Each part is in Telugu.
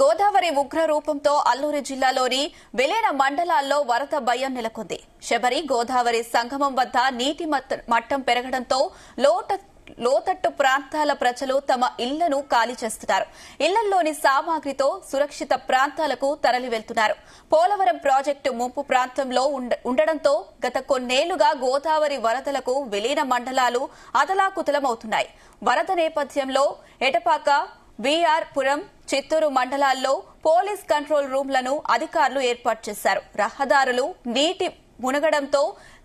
గోదావరి ఉగ్ర రూపంతో అల్లూరి జిల్లాలోని విలీన మండలాల్లో వరద భయం నెలకొంది. శబరి గోదావరి సంగమం వద్ద నీటి మట్టం పెరగడంతో లోతట్టు ప్రాంతాల ప్రజలు తమ ఇళ్లను ఖాళీ చేస్తున్నారు. ఇళ్లలోని సామాగ్రితో సురక్షిత ప్రాంతాలకు తరలి వెళ్తున్నారు. పోలవరం ప్రాజెక్టు ముంపు ప్రాంతంలో ఉండడంతో గత కొన్నేళ్లుగా గోదావరి వరదలకు విలీన మండలాలు అతలాకుతలమవుతున్నాయి. వరద నేపథ్యంలో ఎటపాక, వీఆర్ పురం, చిత్తూరు మండలాల్లో పోలీస్ కంట్రోల్ రూమ్లను అధికారులు ఏర్పాటు చేశారు. రహదారులు నీటి మునగడంతో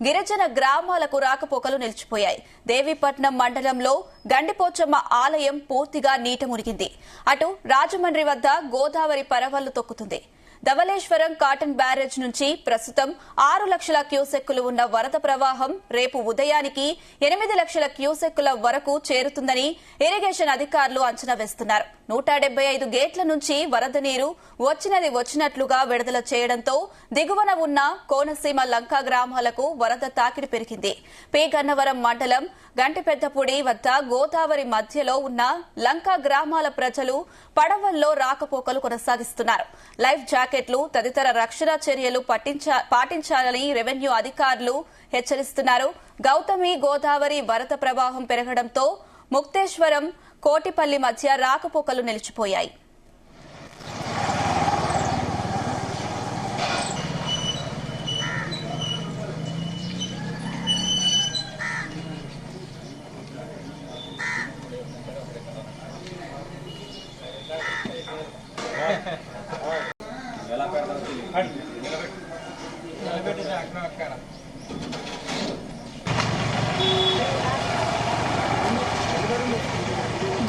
గిరిజన గ్రామాలకు రాకపోకలు నిలిచిపోయాయి. దేవీపట్నం మండలంలో గండిపోచమ్మ ఆలయం పూర్తిగా నీట మునిగింది. అటు రాజమండ్రి వద్ద గోదావరి పరవళ్లు తొక్కుతుంది. ధవళేశ్వరం కాటన్ బ్యారేజ్ నుంచి ప్రస్తుతం 6 లక్షల క్యూసెక్కులు ఉన్న వరద ప్రవాహం రేపు ఉదయానికి 8 లక్షల క్యూసెక్కుల వరకు చేరుతుందని ఇరిగేషన్ అధికారులు అంచనా వేస్తున్నారు. 175 గేట్ల నుంచి వరద నీరు వచ్చినట్లుగా విడుదల చేయడంతో దిగువన ఉన్న కోనసీమ లంక గ్రామాలకు వరద తాకిడి పెరిగింది. పి గన్నవరం మండలం గంటిపెద్దపూడి వద్ద గోదావరి మధ్యలో ఉన్న లంక గ్రామాల ప్రజలు పడవల్లో రాకపోకలు కొనసాగిస్తున్నారు. లైఫ్ జాకెట్లు తదితర రక్షణ చర్యలు పాటించాలని రెవెన్యూ అధికారులు హెచ్చరిస్తున్నారు. గౌతమి గోదావరి వరద ప్రవాహం పెరగడంతో ముక్తేశ్వరం, కోటిపల్లి మధ్య రాకపోకలు నిలిచిపోయాయి.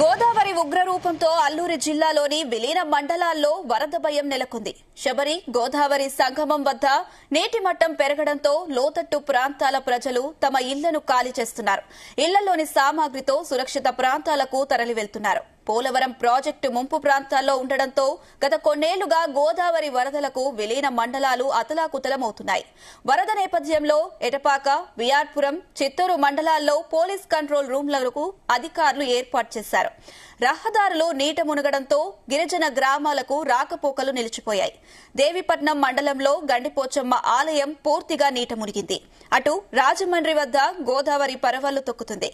గోదావరి ఉగ్ర రూపంతో అల్లూరి జిల్లాలోని విలీన మండలాల్లో వరద భయం నెలకొంది. శబరి గోదావరి సంగమం వద్ద నీటి మట్టం పెరగడంతో లోతట్టు ప్రాంతాల ప్రజలు తమ ఇళ్లను ఖాళీ చేస్తున్నారు. ఇళ్లలోని సామాగ్రితో సురక్షిత ప్రాంతాలకు తరలి వెళ్తున్నారు. పోలవరం ప్రాజెక్టు ముంపు ప్రాంతాల్లో ఉండడంతో గత కొన్నేళ్లుగా గోదావరి వరదలకు విలీన మండలాలు అతలాకుతలమవుతున్నాయి. వరద నేపథ్యంలో ఎటపాక, విఆర్పురం, చిత్తూరు మండలాల్లో పోలీస్ కంట్రోల్ రూమ్లకు అధికారులు ఏర్పాటు చేశారు. రహదారులు నీట మునగడంతో గిరిజన గ్రామాలకు రాకపోకలు నిలిచిపోయాయి. దేవీపట్నం మండలంలో గండిపోచమ్మ ఆలయం పూర్తిగా నీట మునిగింది. అటు రాజమండ్రి వద్ద గోదావరి పరవళ్లు తొక్కుతుంది.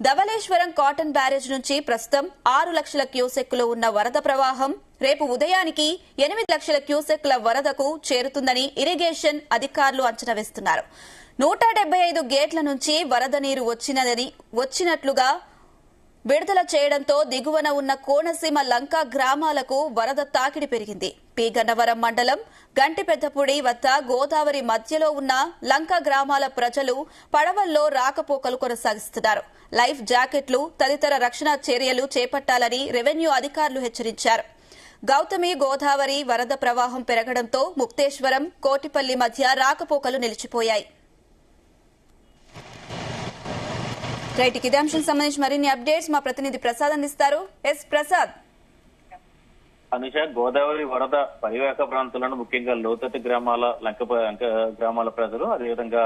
ధవళేశ్వరం కాటన్ బ్యారేజ్ నుంచి ప్రస్తుతం 6 లక్షల క్యూసెక్కులు ఉన్న వరద ప్రవాహం రేపు ఉదయానికి 8 లక్షల క్యూసెక్కుల వరదకు చేరుతుందని ఇరిగేషన్ అధికారులు అంచనా వేస్తున్నారు. 175 గేట్ల నుంచి వరద నీరు వచ్చినట్లుగా విడుదల చేయడంతో దిగువన ఉన్న కోనసీమ లంక గ్రామాలకు వరద తాకిడి పెరిగింది. పి గన్నవరం మండలం గంటిపెద్దపూడి వద్ద గోదావరి మధ్యలో ఉన్న లంక గ్రామాల ప్రజలు పడవల్లో రాకపోకలు కొనసాగిస్తున్నారు. లైఫ్ జాకెట్లు తదితర రక్షణ చర్యలు చేపట్టాలని రెవెన్యూ అధికారులు హెచ్చరించారు. గౌతమి గోదావరి వరద ప్రవాహం పెరగడంతో ముక్తేశ్వరం, కోటిపల్లి మధ్య రాకపోకలు నిలిచిపోయాయి. రైట్, ఇదే అంశం సంబంధించి మరిన్ని అప్డేట్స్ మా ప్రతినిధి ప్రసాద్ అందిస్తారు. ఎస్ ప్రసాద్. అనుష, గోదావరి వరద పరివాహక ప్రాంతాలను ముఖ్యంగా లోతట్టు గ్రామాల లంక గ్రామాల ప్రజలు, అదేవిధంగా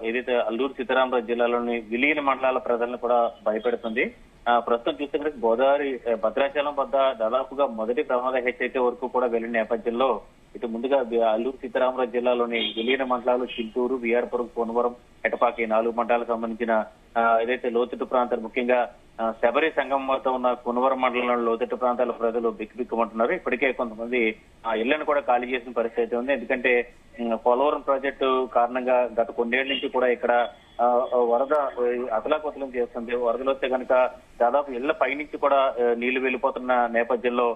ఏదైతే అల్లూరు సీతారామరాజు జిల్లాలోని విలీన మండలాల ప్రజలను కూడా భయపెడుతుంది. ప్రస్తుతం చూస్తే గోదావరి భద్రాచలం వద్ద దాదాపుగా మొదటి ప్రమాద హెచ్చరిక వరకు కూడా వెళ్లిన నేపథ్యంలో ఇటు ముందుగా అల్లూరు సీతారామరాజు జిల్లాలోని విలీన మండలాలు చిత్తూరు, వీఆర్పురం, కోనవరం, ఎటపాక ఈ 4 మండలాలకు సంబంధించిన ఏదైతే లోతట్టు ప్రాంతాలు, ముఖ్యంగా శబరి సంగమం వద్ద ఉన్న కోనవరం మండలంలో లోతట్టు ప్రాంతాల ప్రజలు బిక్కుబిక్కుమంటున్నారు. ఇప్పటికే కొంతమంది ఇళ్లను కూడా ఖాళీ చేసిన పరిస్థితి ఉంది. ఎందుకంటే పోలవరం ప్రాజెక్టు కారణంగా గత కొన్నేళ్ల నుంచి కూడా ఇక్కడ వరద అతలాకుతలం చేస్తుంది. వరదలు వస్తే కనుక దాదాపు ఇళ్ల పైనుంచి కూడా నీళ్లు వెళ్లిపోతున్న నేపథ్యంలో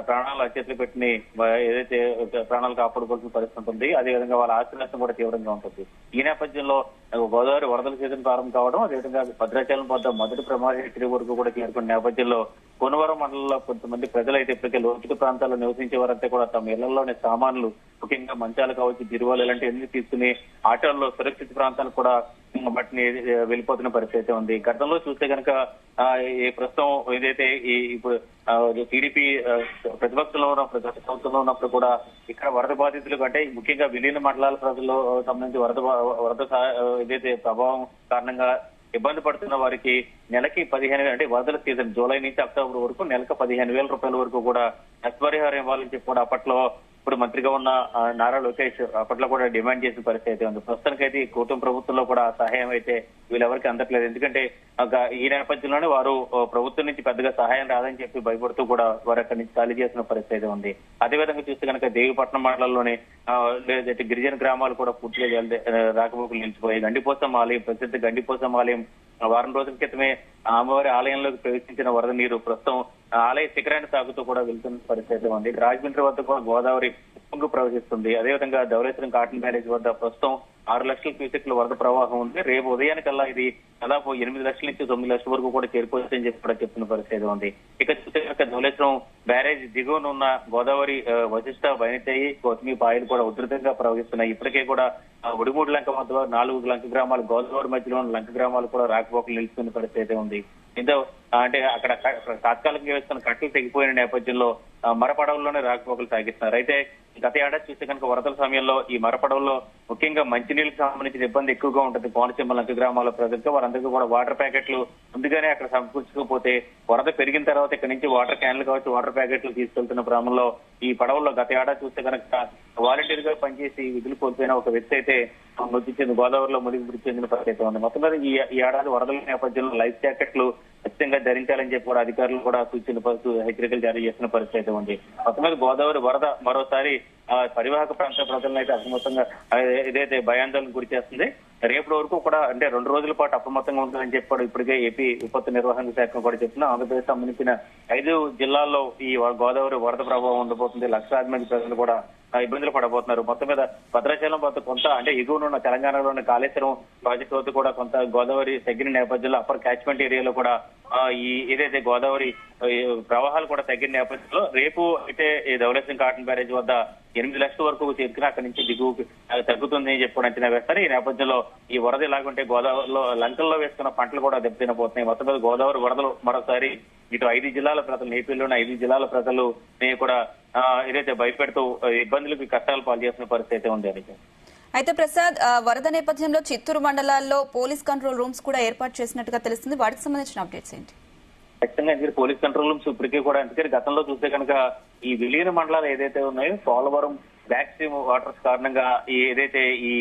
ప్రాణాలు అచేతులు పెట్టి ఏదైతే ప్రాణాలు కాపాడుకోవాల్సిన పరిస్థితి ఉంటుంది. అదేవిధంగా వాళ్ళ ఆస్తి నష్టం కూడా తీవ్రంగా ఉంటుంది. ఈ నేపథ్యంలో గోదావరి వరదల సీజన్ ప్రారంభం కావడం, అదేవిధంగా భద్రాచలం వద్ద మొదటి ప్రమాద హెచ్చరిక వరకు కూడా చేరుకున్న నేపథ్యంలో కోనవరం మండలంలో కొంతమంది ప్రజలు అయితే ఇప్పటికే లోతట్టు ప్రాంతాల్లో నివసించే వారంతా కూడా తమ ఇళ్లలోని సామాన్లు, ముఖ్యంగా మంచాలు కావచ్చు, జిరువాలు ఇలాంటివన్నీ తీసుకుని ఆటోల్లో సురక్షిత ప్రాంతాలకు కూడా వాటిని వెళ్లిపోతున్న పరిస్థితి ఉంది. గతంలో చూస్తే కనుక ప్రస్తుతం ఏదైతే ఇప్పుడు టీడీపీ ప్రతిపక్షంలో ఉన్నప్పుడు, గత సంవత్సరంలో ఉన్నప్పుడు కూడా ఇక్కడ వరద బాధితులు కంటే ముఖ్యంగా విలీన మండలాల ప్రజల్లో సంబంధించి వరద ఏదైతే ప్రభావం కారణంగా ఇబ్బంది పడుతున్న వారికి నెలకి 15,000 అంటే వరదల సీజన్ జూలై నుంచి అక్టోబర్ వరకు నెలకు 15,000 రూపాయల వరకు కూడా నష్టపరిహారం ఇవ్వాలని చెప్పి కూడా అప్పట్లో ఇప్పుడు మంత్రిగా ఉన్న నారా లోకేష్ అప్పట్లో కూడా డిమాండ్ చేసిన పరిస్థితి అయితే ఉంది. ప్రస్తుతానికైతే ఈ కూటమి ప్రభుత్వంలో కూడా సహాయం అయితే వీళ్ళెవరికి అందట్లేదు. ఎందుకంటే ఈ నేపథ్యంలోనే వారు ప్రభుత్వం నుంచి పెద్దగా సహాయం రాదని చెప్పి భయపడుతూ కూడా వారు అక్కడి నుంచి ఖాళీ చేసిన పరిస్థితి అయితే ఉంది. అదేవిధంగా చూస్తే కనుక దేవిపట్నం మండలంలోని లేదంటే గిరిజన గ్రామాలు కూడా పూర్తిగా రాకపోకలు నిలిచిపోయాయి. గండిపోసం ఆలయం, ప్రసిద్ధ గండిపోసం ఆలయం వారం రోజుల క్రితమే అమ్మవారి ఆలయంలోకి ప్రవేశించిన వరద నీరు ప్రస్తుతం ఆలయ శిఖరాన్ని తాగుతూ కూడా వెళ్తున్న పరిస్థితి ఉంది. రాజమండ్రి వద్ద కూడా గోదావరి పొంగు ప్రవహిస్తుంది. అదేవిధంగా ధవళేశ్వరం కాటన్ బ్యారేజ్ వద్ద ప్రస్తుతం 6 లక్షల క్యూసెక్ల వరద ప్రవాహం ఉంది. రేపు ఉదయానికల్లా ఇది దాదాపు 8 లక్షల నుంచి 9 లక్షల వరకు కూడా చేరుకోవచ్చని చెప్పి కూడా చెప్తున్న పరిస్థితి ఉంది. ఇక చూస్తే ధవళేశ్వరం బ్యారేజ్ దిగువన ఉన్న గోదావరి వశిష్ట, బయనితేయి, కొత్తిమీ పాయలు కూడా ఉధృతంగా ప్రవహిస్తున్నాయి. ఇప్పటికే కూడా ఉడిమూడు లంక మధ్య 4 లంక గ్రామాలు, గోదావరి మధ్యలో ఉన్న లంక గ్రామాలు కూడా రాకపోకలు నిలుస్తున్న పరిస్థితి ఉంది. ఇంత అంటే అక్కడ తాత్కాలికంగా వేస్తున్న కట్టలు తెగిపోయిన నేపథ్యంలో మరపడవల్లోనే రాకపోకలు సాగిస్తున్నారు. అయితే గత ఏడాది చూస్తే కనుక వరదల సమయంలో ఈ మరపడవల్లో ముఖ్యంగా మంచినీళ్ళకి సంబంధించిన ఇబ్బంది ఎక్కువగా ఉంటుంది. కోనసీమ లంక గ్రామాల ప్రజలకు వారందరికీ కూడా వాటర్ ప్యాకెట్లు ముందుగానే అక్కడ సమకూర్చకపోతే వరద పెరిగిన తర్వాత ఇక్కడ నుంచి వాటర్ క్యాన్లు కావచ్చు, వాటర్ ప్యాకెట్లు తీసుకెళ్తున్న క్రమంలో ఈ పడవల్లో గత ఏడాది చూస్తే కనుక వాలంటీర్ గా పనిచేసి విధులు కోల్పోయిన ఒక వ్యక్తి అయితే మృతి చెంది గోదావరిలో మృతి చెందిన పరిస్థితి ఉంది. మొత్తం మీద ఈ ఏడాది వరదల నేపథ్యంలో లైఫ్ జాకెట్లు ఖచ్చితంగా ధరించాలని చెప్పి కూడా అధికారులు కూడా హెచ్చరికలు జారీ చేసిన పరిస్థితి ఉంది. మొత్తం మీద గోదావరి వరద మరోసారి పరివాహక ప్రాంత ప్రజలను అయితే అప్రమత్తంగా ఏదైతే భయాందోళనకు గురి చేస్తుంది. రేపటి వరకు కూడా అంటే 2 రోజుల పాటు అప్రమత్తంగా ఉంటుందని చెప్పాడు ఇప్పటికే ఏపీ విపత్తు నిర్వహణ శాఖ కూడా చెప్తున్నా. ఆంధ్రప్రదేశ్ సంబంధించిన 5 జిల్లాల్లో ఈ గోదావరి వరద ప్రభావం ఉండబోతుంది. లక్షలాది మంది ప్రజలు కూడా ఇబ్బందులు పడబోతున్నారు. మొత్తం మీద భద్రాచలం వద్ద కొంత అంటే ఎగువన ఉన్న తెలంగాణలోని కాళేశ్వరం ప్రాజెక్టు వద్ద కూడా కొంత గోదావరి తగ్గిన నేపథ్యంలో అప్పర్ క్యాచ్మెంట్ ఏరియాలో కూడా ఈ ఏదైతే గోదావరి ప్రవాహాలు కూడా తగ్గిన నేపథ్యంలో రేపు అయితే ఈ ధవళేశ్వరం కాటన్ బ్యారేజ్ వద్ద 8 లక్షల వరకు చేరుకుని అక్కడి నుంచి దిగువకి తగ్గుతుంది అని చెప్పి అంచనా వేస్తారు. ఈ నేపథ్యంలో ఈ వరద ఇలాగుంటే గోదావరిలో లంకల్లో వేసుకున్న పంటలు కూడా దెబ్బతినబోతున్నాయి. మొత్తం మీద గోదావరి వరదలు మరోసారి ఇటు 5 జిల్లాల ప్రజలు, ఏపీలోని 5 జిల్లాల ప్రజలు కూడా ఏదైతే భయపెడుతూ ఇబ్బందులకు కష్టాలు పాలు చేసిన పరిస్థితి ఉంది. అయితే ప్రసాద్, వరద నేపథ్యంలో చిత్తూరు మండలాల్లో పోలీస్ కంట్రోల్ రూమ్స్ కూడా ఏర్పాటు చేసినట్టుగా తెలుస్తుంది. వాటికి సంబంధించిన అప్డేట్స్ ఏంటి? ఖచ్చితంగా పోలీస్ కంట్రోల్ రూమ్స్ ఇప్పటికీ కూడా ఎందుకంటే గతంలో చూస్తే కనుక ఈ విలీన మండలాలు ఏదైతే ఉన్నాయో పోలవరం బ్యాక్ స్ట్రీమ్ వాటర్స్ కారణంగా ఏదైతే ఈ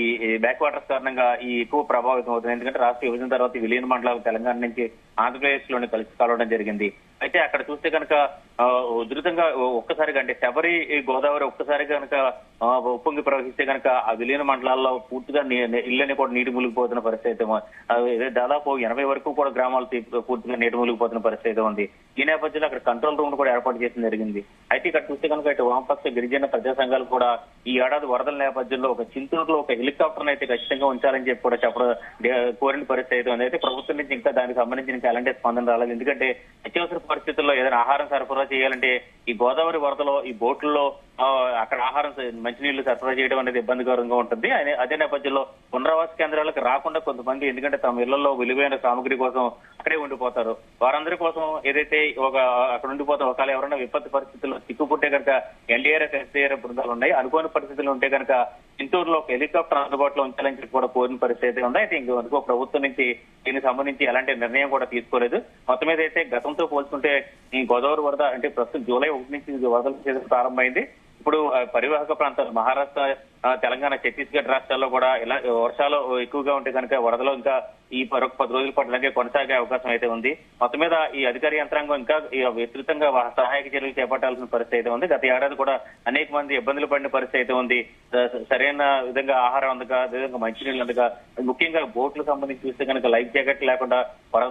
బ్యాక్ వాటర్స్ కారణంగా ఈ ఎక్కువ ప్రభావితం అవుతుంది. ఎందుకంటే రాష్ట్ర విభజన తర్వాత ఈ విలీన మండలాలు తెలంగాణ నుంచి ఆంధ్రప్రదేశ్ లోని కలిసి కలవడం జరిగింది. అయితే అక్కడ చూస్తే కనుక ఉధృతంగా ఒక్కసారిగా అంటే శబరి గోదావరి ఒక్కసారిగా కనుక ఉప్పొంగి ప్రవహిస్తే కనుక ఆ విలీన మండలాల్లో పూర్తిగా ఇళ్ళని కూడా నీటి మునిగిపోతున్న పరిస్థితి, దాదాపు 80 వరకు కూడా గ్రామాలు పూర్తిగా నీటి మునిగిపోతున్న పరిస్థితి ఉంది. ఈ నేపథ్యంలో అక్కడ కంట్రోల్ రూమ్ కూడా ఏర్పాటు చేయడం జరిగింది. అయితే ఇక్కడ చూస్తే కనుక ఇటు వామపక్ష గిరిజన ప్రజా సంఘాలు కూడా ఈ ఏడాది వరదల నేపథ్యంలో ఒక చింతూరులో ఒక హెలికాప్టర్ అయితే ఖచ్చితంగా ఉంచాలని చెప్పి కూడా చెప్పడం కోరిన పరిస్థితి ఉంది. అయితే ప్రభుత్వం నుంచి ఇంకా దానికి సంబంధించిన ఇంకా ఎలాంటి స్పందన రాలేదు. ఎందుకంటే అత్యవసర పరిస్థితుల్లో ఏదైనా ఆహారం సరఫరా చేయాలంటే ఈ గోదావరి వరదలో ఈ బోట్లలో అక్కడ ఆహారం మంచినీళ్లు సరఫరా చేయడం అనేది ఇబ్బందికరంగా ఉంటుంది. అదే నేపథ్యంలో పునరావాస కేంద్రాలకు రాకుండా కొంతమంది ఎందుకంటే తమ ఇళ్లలో విలువైన సామగ్రి కోసం అక్కడే ఉండిపోతారు. వారందరి కోసం ఏదైతే అక్కడ ఉండిపోతాం ఒకవేళ ఎవరైనా విపత్తు పరిస్థితుల్లో చిక్కుకుంటే కనుక ఎన్డీఆర్ఎఫ్, ఎస్డీఆర్ఎఫ్ బృందాలు ఉన్నాయి. అనుకోని పరిస్థితులు ఉంటే కనుక చింతూరులో ఒక హెలికాప్టర్ అందుబాటులో ఉంచాలని చెప్పి కూడా కోరిన పరిస్థితి ఉంది. అయితే ఇంకో ప్రభుత్వం నుంచి దీనికి సంబంధించి ఎలాంటి నిర్ణయం కూడా తీసుకోలేదు. మొత్తం మీద అయితే గతంతో పోల్చుకుంటే ఈ గోదావరి వరద అంటే ప్రస్తుతం జూలై 1 నుంచి వరదల సీజన్ ప్రారంభమైంది. ఇప్పుడు పరివాహక ప్రాంతాలు మహారాష్ట్ర, తెలంగాణ, ఛత్తీస్గఢ్ రాష్ట్రాల్లో కూడా ఇలా వర్షాలు ఎక్కువగా ఉంటే కనుక వరదలో ఇంకా ఈ 10 రోజుల పాటు ఇలాగే కొనసాగే అవకాశం అయితే ఉంది. మొత్తం మీద ఈ అధికార యంత్రాంగం ఇంకా విస్తృతంగా సహాయక చర్యలు చేపట్టాల్సిన పరిస్థితి ఉంది. గత ఏడాది కూడా అనేక మంది ఇబ్బందులు పడిన పరిస్థితి ఉంది. సరైన విధంగా ఆహారం అందక, అదేవిధంగా మంచినీళ్ళు అందక, ముఖ్యంగా బోట్లకు సంబంధించి చూస్తే కనుక లైఫ్ జాకెట్ లేకుండా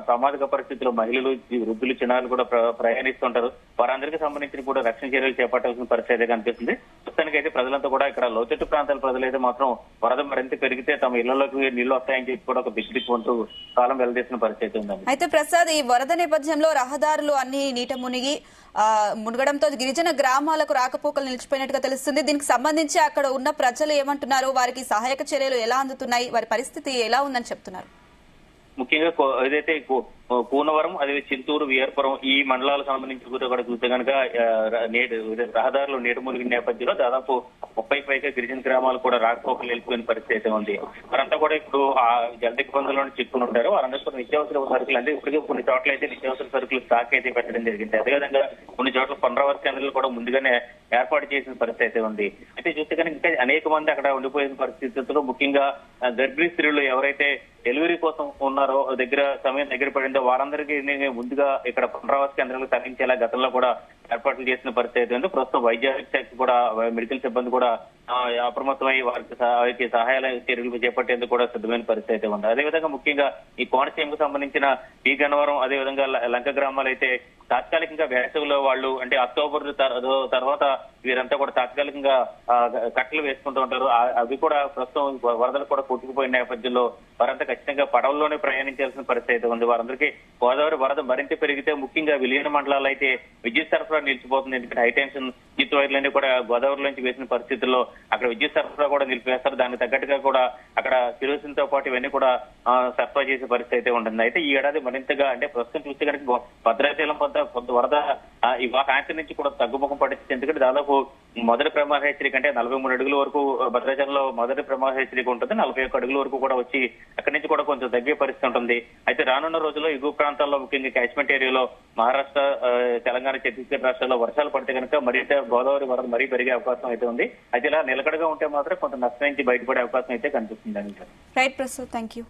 ప్రమాదక పరిస్థితుల్లో మహిళలు, వృద్ధులు, చిన్నారులు కూడా ప్రయాణిస్తుంటారు. వారందరికీ సంబంధించి కూడా రక్షణ చర్యలు చేపట్టాల్సిన పరిస్థితి కనిపిస్తుంది. ప్రస్తుతానికి అయితే ప్రజలంతా కూడా ఇక్కడ లోతట్టు ప్రాంతాల ప్రజలైతే మాత్రం వరద మరింత పెరిగితే తమ ఇళ్లలోకి నీళ్లు వస్తాయని చెప్పి కూడా ఒక బిగ్గుంటూ కాలం వెళ్లేసిన పరిస్థితి ఉందండి. అయితే ప్రసాద్, ఈ వరద నేపథ్యంలో రహదారులు అన్ని నీట మునగడంతో గిరిజన గ్రామాలకు రాకపోకలు నిలిచిపోయినట్టుగా తెలుస్తుంది. దీనికి సంబంధించి అక్కడ ఉన్న ప్రజలు ఏమంటున్నారు? వారికి సహాయక చర్యలు ఎలా అందుతున్నాయి? వారి పరిస్థితి ఎలా ఉందని చెప్తున్నారు? ముఖ్యంగా ఏదైతే కూనవరం అదే చింతూరు వియర్పురం ఈ మండలాలకు సంబంధించి కూడా చూస్తే కనుక రహదారులు నీట మునిగిన నేపథ్యంలో దాదాపు 30 పైగా గిరిజన గ్రామాలు కూడా రాకపోకలు వెళ్ళిపోయిన పరిస్థితి అయితే ఉంది. వారంతా కూడా ఇప్పుడు ఆ జల దిగ్బంధంలో చిక్కుని ఉంటారు. వారందరూ కూడా నిత్యావసర సరుకులు అంటే ఇప్పటికే కొన్ని చోట్ల అయితే నిత్యావసర సరుకులు స్టాక్ అయితే పెట్టడం జరిగింది. అదేవిధంగా కొన్ని చోట్ల పునరావాస కేంద్రాలు కూడా ముందుగానే ఏర్పాటు చేసిన పరిస్థితి అయితే ఉంది. అయితే చూస్తే కనుక ఇంకా అనేక మంది అక్కడ ఉండిపోయిన పరిస్థితుల్లో ముఖ్యంగా గర్భిణీ స్త్రీలు ఎవరైతే డెలివరీ కోసం ఉన్నారో సమయం దగ్గర పడిందో వారందరికీ ముందుగా ఇక్కడ పునరావాస కేంద్రాలకు తరలించేలా గతంలో కూడా ఏర్పాట్లు చేసిన పరిస్థితి అయితే ఉంది. ప్రస్తుతం వైద్య శాఖ కూడా మెడికల్ సిబ్బంది కూడా అప్రమత్తమై వారికి సహాయాల చర్యలు చేపట్టేందుకు కూడా సిద్ధమైన పరిస్థితి అయితే ఉంది. అదేవిధంగా ముఖ్యంగా ఈ కోనసీమకు సంబంధించిన ఈ గన్నవరం అదేవిధంగా లంక గ్రామాలు అయితే తాత్కాలికంగా వేసవిలో వాళ్ళు అంటే అక్టోబర్ తర్వాత వీరంతా కూడా తాత్కాలికంగా కట్టలు వేసుకుంటూ ఉంటారు. అవి కూడా ప్రస్తుతం వరదలు కూడా కొట్టుకుపోయిన నేపథ్యంలో వారంతా ఖచ్చితంగా పడవల్లోనే ప్రయాణించాల్సిన పరిస్థితి అయితే ఉంది. వారందరికీ గోదావరి వరద మరింత పెరిగితే ముఖ్యంగా విలీన మండలాలు అయితే విద్యుత్ సరఫరా నిలిచిపోతుంది. ఎందుకంటే హైటెన్షన్ విద్యుత్ వైర్లన్నీ కూడా గోదావరిలోంచి వేసిన పరిస్థితుల్లో అక్కడ విద్యుత్ సరఫరా కూడా నిలిపివేస్తారు. దానికి తగ్గట్టుగా కూడా అక్కడ కిరోసిన్తో పాటు ఇవన్నీ కూడా సరఫరా చేసే పరిస్థితి అయితే ఉంటుంది. అయితే ఈ ఏడాది మరింతగా అంటే ప్రస్తుతం చూస్తే కనుక భద్రాచలం కొంత వరద ఈ సాయంత్రం నుంచి కూడా తగ్గుముఖం పడుతుంది. ఎందుకంటే దాదాపు మొదటి ప్రమాద హెచ్చరిక అంటే 43 అడుగుల వరకు భద్రాచలంలో మొదటి ప్రమాద హెచ్చరిక ఉంటుంది. 41 అడుగుల వరకు కూడా వచ్చి అక్కడి నుంచి కూడా కొంచెం తగ్గే పరిస్థితి ఉంటుంది. అయితే రానున్న రోజుల్లో ఎగువ ప్రాంతాల్లో ముఖ్యంగా క్యాచ్మెంట్ ఏరియాలో మహారాష్ట్ర, తెలంగాణ, ఛత్తీస్గఢ్ రాష్ట్రాల్లో వర్షాలు పడితే కనుక మరింత గోదావరి వరద మరీ పెరిగే అవకాశం అయితే ఉంది. అయితే ఇలా నిలకడగా ఉంటే మాత్రం కొంత నష్టం నుంచి బయటపడే అవకాశం అయితే కనిపిస్తుంది. Right Prasad, thank you.